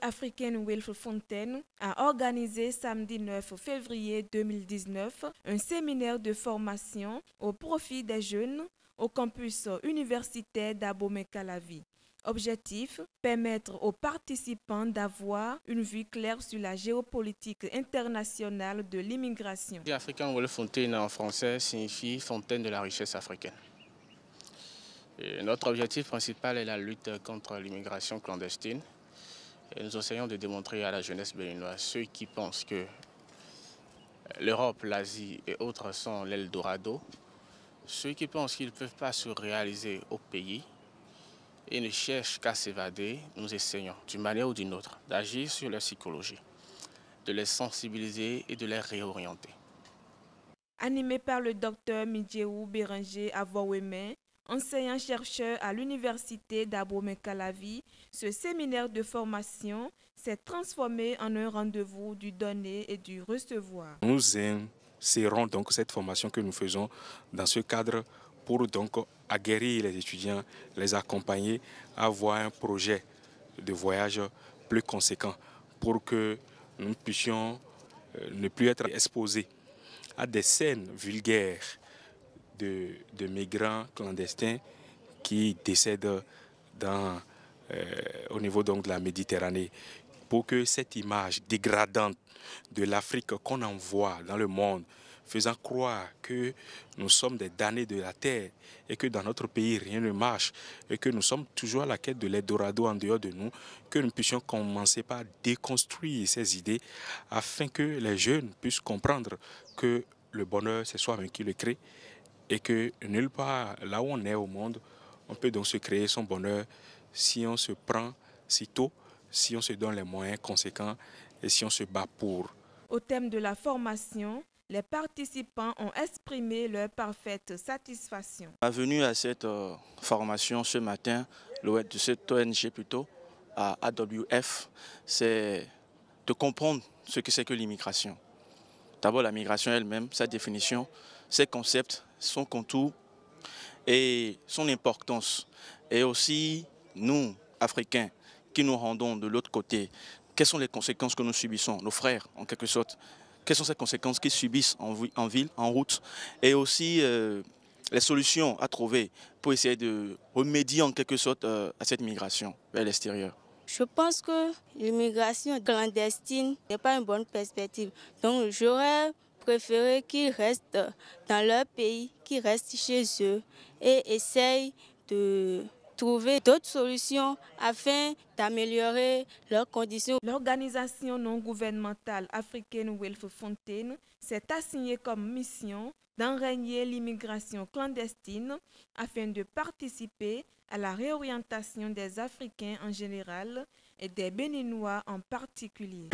africaine Wilfrefontaine a organisé samedi 9 février 2019 un séminaire de formation au profit des jeunes au campus universitaire d'Abomey-Calavi. Objectif, permettre aux participants d'avoir une vue claire sur la géopolitique internationale de l'immigration. African Wilfrefontaine en français signifie fontaine de la richesse africaine. Et notre objectif principal est la lutte contre l'immigration clandestine. Et nous essayons de démontrer à la jeunesse béninoise, ceux qui pensent que l'Europe, l'Asie et autres sont l'Eldorado, ceux qui pensent qu'ils ne peuvent pas se réaliser au pays et ne cherchent qu'à s'évader, nous essayons, d'une manière ou d'une autre, d'agir sur leur psychologie, de les sensibiliser et de les réorienter. Animé par le docteur Midjeou Béranger Avouémen, enseignant-chercheur à l'université d'Abomey-Calavi, ce séminaire de formation s'est transformé en un rendez-vous du donner et du recevoir. Nous insérons donc cette formation que nous faisons dans ce cadre pour donc aguerrir les étudiants, les accompagner à avoir un projet de voyage plus conséquent pour que nous puissions ne plus être exposés à des scènes vulgaires de migrants clandestins qui décèdent au niveau donc de la Méditerranée, pour que cette image dégradante de l'Afrique qu'on envoie dans le monde, faisant croire que nous sommes des damnés de la terre et que dans notre pays rien ne marche et que nous sommes toujours à la quête de l'Eldorado en dehors de nous, que nous puissions commencer par déconstruire ces idées afin que les jeunes puissent comprendre que le bonheur c'est soi-même qui le crée et que nulle part là où on est au monde, on peut donc se créer son bonheur si on se prend si tôt, si on se donne les moyens conséquents et si on se bat pour. Au thème de la formation, les participants ont exprimé leur parfaite satisfaction. La venue à cette formation ce matin, de cette ONG plutôt, à AWF, c'est de comprendre ce que c'est que l'immigration. D'abord la migration elle-même, sa définition, ses concepts, son contour et son importance. Et aussi, nous, Africains, qui nous rendons de l'autre côté, quelles sont les conséquences que nous subissons, nos frères en quelque sorte, quelles sont ces conséquences qu'ils subissent en ville, en route, et aussi les solutions à trouver pour essayer de remédier en quelque sorte à cette migration vers l'extérieur. Je pense que l'immigration clandestine n'est pas une bonne perspective. Donc j'aurais préféré qu'ils restent dans leur pays, qu'ils restent chez eux et essayent de trouver d'autres solutions afin d'améliorer leurs conditions. L'organisation non gouvernementale africaine Wilfrefontaine s'est assignée comme mission d'enrayer l'immigration clandestine afin de participer à la réorientation des Africains en général et des Béninois en particulier.